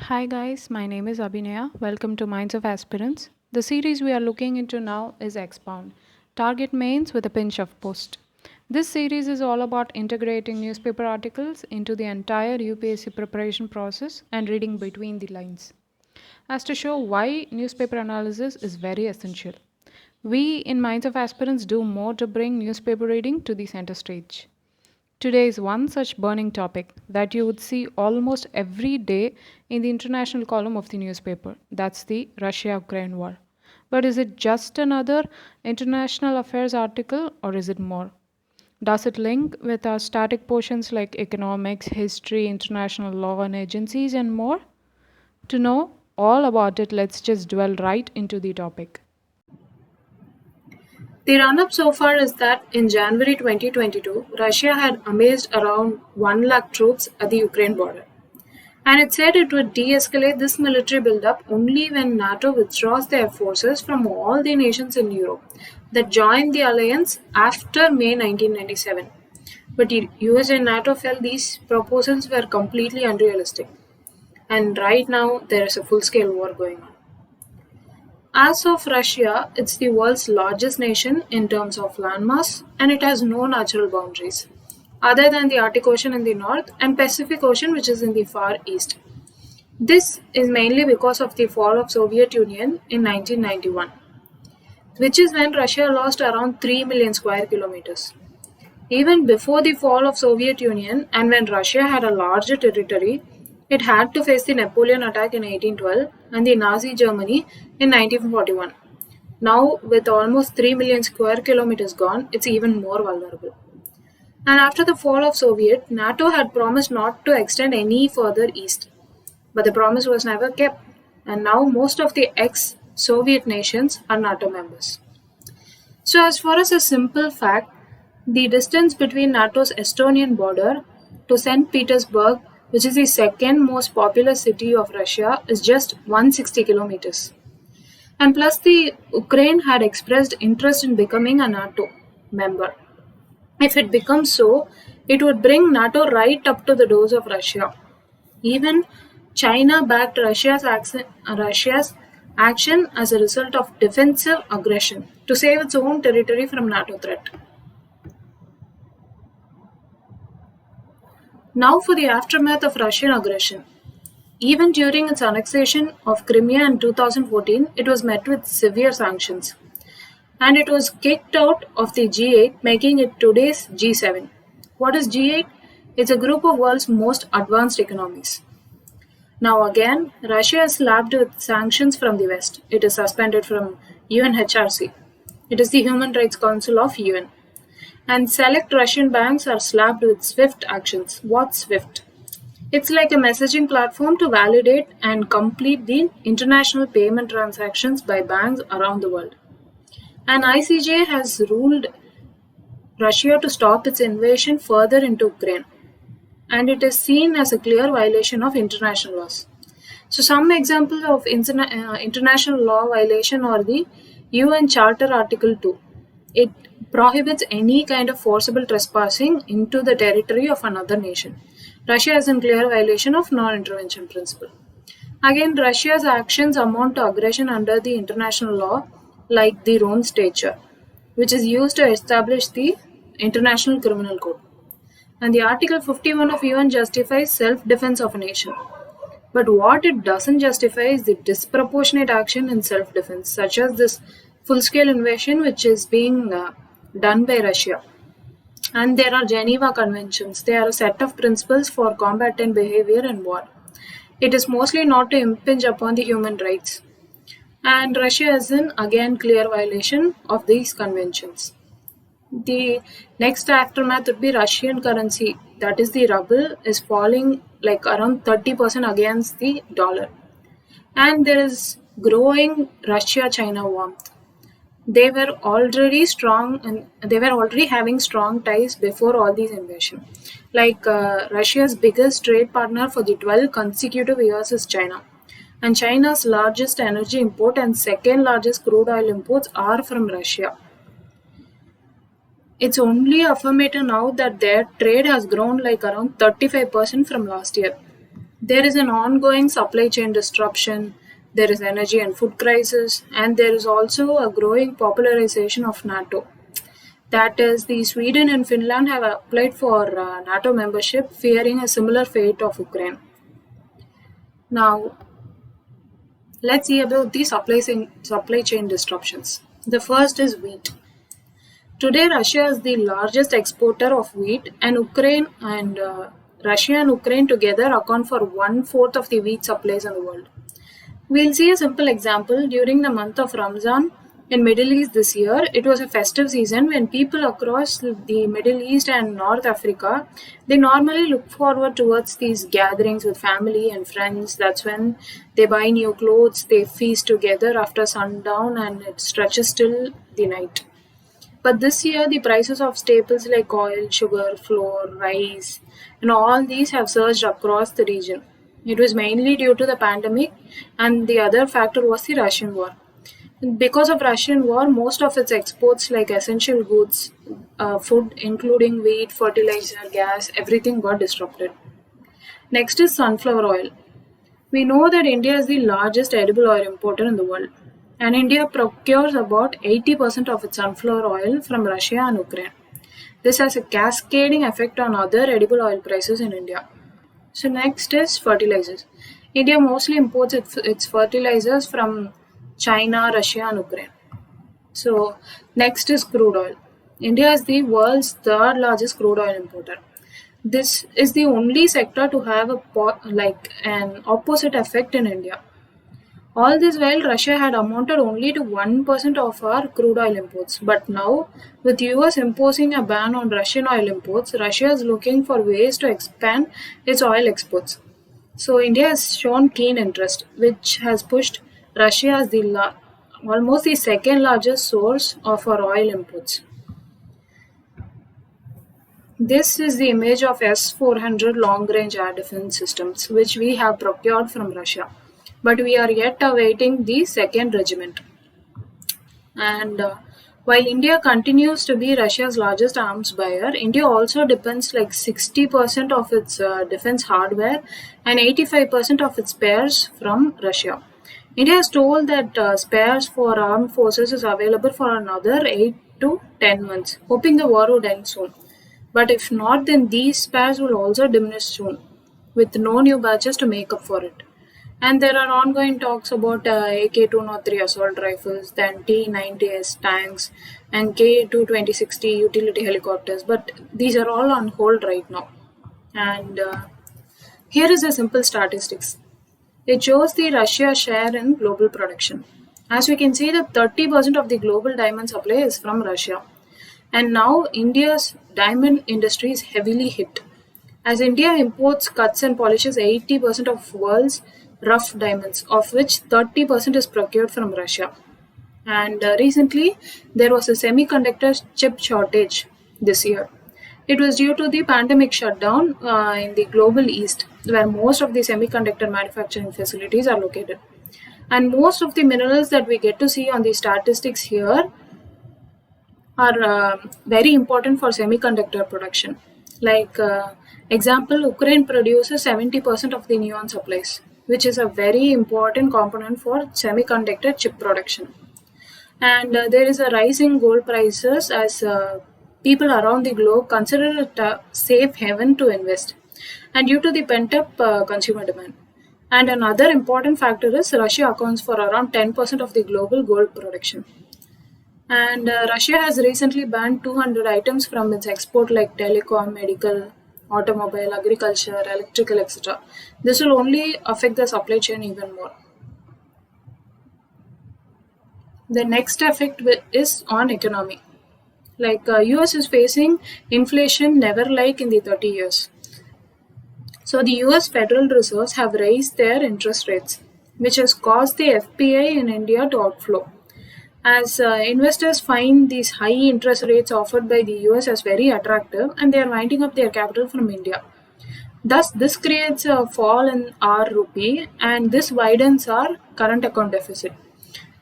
Hi guys, my name is Abhinaya. Welcome to Minds of Aspirants. The series we are looking into now is Expound, Target Mains with a Pinch of Post. This series is all about integrating newspaper articles into the entire UPSC preparation process and reading between the lines, as to show why newspaper analysis is very essential. We in Minds of Aspirants do more to bring newspaper reading to the center stage. Today is one such burning topic that you would see almost every day in the international column of the newspaper. That's the Russia Ukraine war. But is it just another international affairs article or is it more? Does it link with our static portions like economics, history, international law, and agencies, and more? To know all about it, let's just dwell right into the topic. The run-up so far is that in January 2022, Russia had amassed around 1 lakh troops at the Ukraine border. And it said it would de-escalate this military buildup only when NATO withdraws their forces from all the nations in Europe that joined the alliance after May 1997. But the US and NATO felt these proposals were completely unrealistic. And right now, there is a full-scale war going on. As of Russia, it's the world's largest nation in terms of landmass and it has no natural boundaries other than the Arctic Ocean in the north and Pacific Ocean which is in the far east. This is mainly because of the fall of Soviet Union in 1991, which is when Russia lost around 3 million square kilometers. Even before the fall of Soviet Union and when Russia had a larger territory, it had to face the Napoleon attack in 1812 and the Nazi Germany in 1941. Now, with almost 3 million square kilometers gone, it's even more vulnerable. And after the fall of Soviet, NATO had promised not to extend any further east. But the promise was never kept, and now most of the ex-Soviet nations are NATO members. So, as far as a simple fact, the distance between NATO's Estonian border to St. Petersburg, which is the second most populous city of Russia, is just 160 kilometers. And plus, the Ukraine had expressed interest in becoming a NATO member. If it becomes so, it would bring NATO right up to the doors of Russia. Even China backed Russia's action as a result of defensive aggression to save its own territory from NATO threat. Now for the aftermath of Russian aggression. Even during its annexation of Crimea in 2014, it was met with severe sanctions. And it was kicked out of the G8, making it today's G7. What is G8? It's a group of world's most advanced economies. Now again, Russia is slapped with sanctions from the West. It is suspended from UNHRC. It is the Human Rights Council of UN. And select Russian banks are slapped with SWIFT actions. What's SWIFT? It's like a messaging platform to validate and complete the international payment transactions by banks around the world. And ICJ has ruled Russia to stop its invasion further into Ukraine. And it is seen as a clear violation of international laws. So, some examples of international law violation are the UN Charter Article 2. It prohibits any kind of forcible trespassing into the territory of another nation. Russia is in clear violation of non-intervention principle. Again, Russia's actions amount to aggression under the international law like the Rome Statute, which is used to establish the International Criminal Code. And the Article 51 of UN justifies self-defense of a nation. But what it doesn't justify is the disproportionate action in self-defense, such as this full-scale invasion which is being done by Russia. And there are Geneva Conventions. They are a set of principles for combatant behavior in war. It is mostly not to impinge upon the human rights. And Russia is in again clear violation of these conventions. The next aftermath would be Russian currency. That is, the ruble is falling like around 30% against the dollar. And there is growing Russia-China warmth. They were already strong and they were already having strong ties before all these invasion. Like Russia's biggest trade partner for the 12 consecutive years is China. And China's largest energy import and second largest crude oil imports are from Russia. It's only affirmative now that their trade has grown like around 35% from last year. There is an ongoing supply chain disruption, there is energy and food crisis, and there is also a growing popularization of NATO. That is, the Sweden and Finland have applied for NATO membership, fearing a similar fate of Ukraine. Now, let's see about the supply chain disruptions. The first is wheat. Today, Russia is the largest exporter of wheat, and Russia and Ukraine together account for one fourth of the wheat supplies in the world. We'll see a simple example. During the month of Ramzan in Middle East this year, it was a festive season when people across the Middle East and North Africa, they normally look forward towards these gatherings with family and friends. That's when they buy new clothes, they feast together after sundown, and it stretches till the night. But this year, the prices of staples like oil, sugar, flour, rice, and all these have surged across the region. It was mainly due to the pandemic, and the other factor was the Russian war. Because of Russian war, most of its exports, like essential goods, food, including wheat, fertilizer, gas, everything got disrupted. Next is sunflower oil. We know that India is the largest edible oil importer in the world, and India procures about 80% of its sunflower oil from Russia and Ukraine. This has a cascading effect on other edible oil prices in India. So, next is fertilizers. India mostly imports its fertilizers from China, Russia, and Ukraine. So, next is crude oil. India is the world's third largest crude oil importer. This is the only sector to have like an opposite effect in India. All this while Russia had amounted only to 1% of our crude oil imports. But now, with US imposing a ban on Russian oil imports, Russia is looking for ways to expand its oil exports. So India has shown keen interest, which has pushed Russia as almost the second largest source of our oil imports. This is the image of S-400 long-range air defense systems, which we have procured from Russia. But we are yet awaiting the second regiment. And while India continues to be Russia's largest arms buyer, India also depends like 60% of its defense hardware and 85% of its spares from Russia. India has told that spares for armed forces is available for another 8 to 10 months, hoping the war would end soon. But if not, then these spares will also diminish soon, with no new batches to make up for it. And there are ongoing talks about AK-203 assault rifles, then T-90S tanks, and K-22060 utility helicopters. But these are all on hold right now. And here is a simple statistics. It shows the Russia share in global production. As we can see, that 30% of the global diamond supply is from Russia. And now India's diamond industry is heavily hit. As India imports, cuts and polishes 80% of world's rough diamonds, of which 30% is procured from Russia. And recently, there was a semiconductor chip shortage this year. It was due to the pandemic shutdown in the global east, where most of the semiconductor manufacturing facilities are located. And most of the minerals that we get to see on the statistics here are very important for semiconductor production. Like example, Ukraine produces 70% of the neon supplies, which is a very important component for semiconductor chip production. And there is a rise in gold prices as people around the globe consider it a safe haven to invest, and due to the pent up consumer demand. And another important factor is Russia accounts for around 10% of the global gold production. And Russia has recently banned 200 items from its export, like telecom, medical, automobile, agriculture, electrical, etc. This will only affect the supply chain even more. The next effect is on economy. Like US is facing inflation never like in the 30 years. So the US Federal Reserves have raised their interest rates, which has caused the FPI in India to outflow. As investors find these high interest rates offered by the US as very attractive, and they are winding up their capital from India. Thus, this creates a fall in our rupee, and this widens our current account deficit.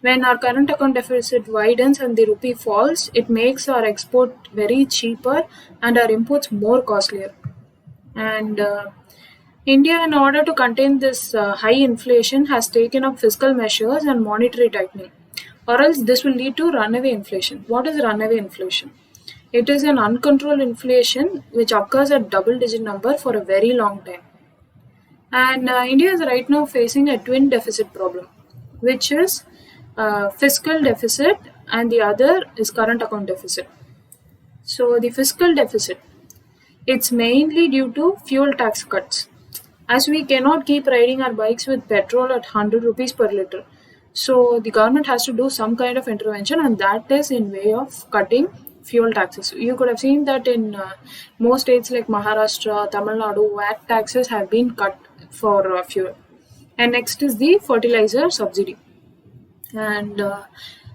When our current account deficit widens and the rupee falls, it makes our export very cheaper and our imports more costlier. And India, in order to contain this high inflation, has taken up fiscal measures and monetary tightening, or else this will lead to runaway inflation. What is runaway inflation? It is an uncontrolled inflation which occurs at double digit number for a very long time. And India is right now facing a twin deficit problem, which is fiscal deficit and the other is current account deficit. So the fiscal deficit, it's mainly due to fuel tax cuts. As we cannot keep riding our bikes with petrol at 100 rupees per liter. So the government has to do some kind of intervention, and that is in way of cutting fuel taxes. You could have seen that in most states like Maharashtra, Tamil Nadu, VAT taxes have been cut for fuel. And next is the fertilizer subsidy. And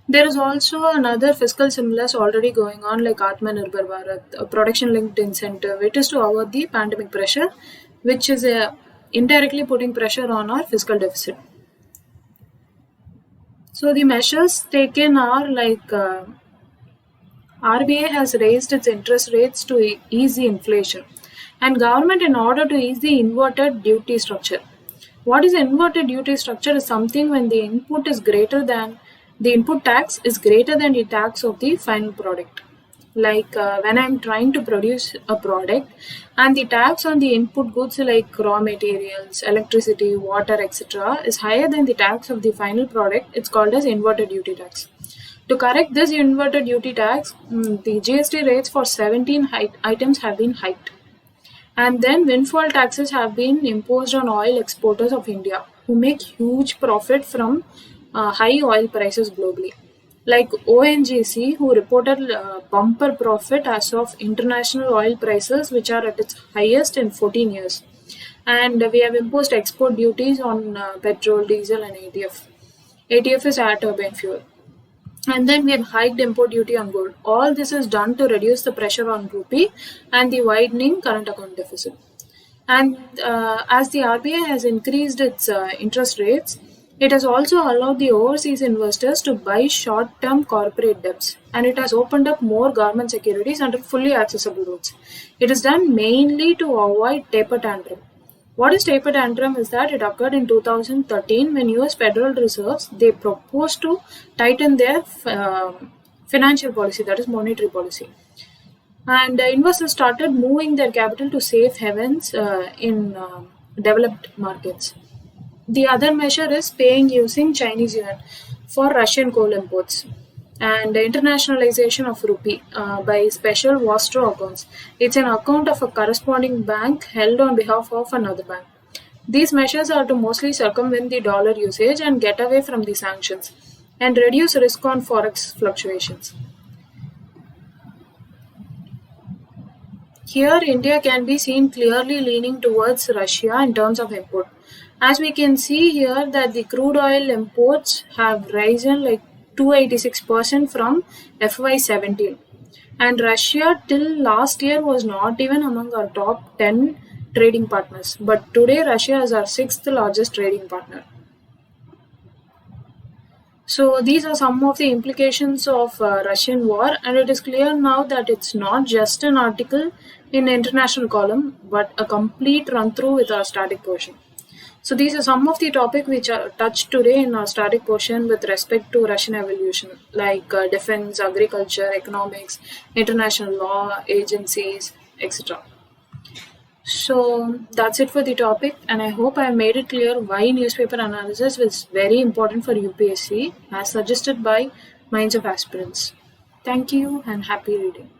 there is also another fiscal stimulus already going on, like Atmanirbhar Bharat, a production linked incentive. It is to avoid the pandemic pressure, which is indirectly putting pressure on our fiscal deficit. So the measures taken are like RBI has raised its interest rates to ease the inflation, and government in order to ease the inverted duty structure. What is inverted duty structure is something when the input tax is greater than the tax of the final product. Like when I'm trying to produce a product and the tax on the input goods like raw materials, electricity, water, etc. is higher than the tax of the final product, it's called as inverted duty tax. To correct this inverted duty tax, the GST rates for 17 items have been hiked. And then windfall taxes have been imposed on oil exporters of India who make huge profit from high oil prices globally. Like ONGC, who reported bumper profit as of international oil prices, which are at its highest in 14 years. And we have imposed export duties on petrol, diesel, and ATF. ATF is air turbine fuel. And then we have hiked import duty on gold. All this is done to reduce the pressure on rupee and the widening current account deficit. And as the RBI has increased its interest rates, it has also allowed the overseas investors to buy short-term corporate debts, and it has opened up more government securities under fully accessible routes. It is done mainly to avoid taper tantrum. What is taper tantrum is that it occurred in 2013 when US Federal Reserves, they proposed to tighten their financial policy, that is monetary policy. And investors started moving their capital to safe havens in developed markets. The other measure is paying using Chinese yuan for Russian coal imports, and the internationalization of rupee by special Vostro accounts. It's an account of a corresponding bank held on behalf of another bank. These measures are to mostly circumvent the dollar usage and get away from the sanctions and reduce risk on forex fluctuations. Here, India can be seen clearly leaning towards Russia in terms of import. As we can see here that the crude oil imports have risen like 286% from FY17. And Russia till last year was not even among our top 10 trading partners. But today Russia is our sixth largest trading partner. So these are some of the implications of Russian war, and it is clear now that it's not just an article in the international column, but a complete run through with our static portion. So these are some of the topics which are touched today in our static portion with respect to Russian evolution, like defense, agriculture, economics, international law, agencies, etc. So that's it for the topic, and I hope I made it clear why newspaper analysis is very important for UPSC as suggested by Minds of Aspirants. Thank you and happy reading.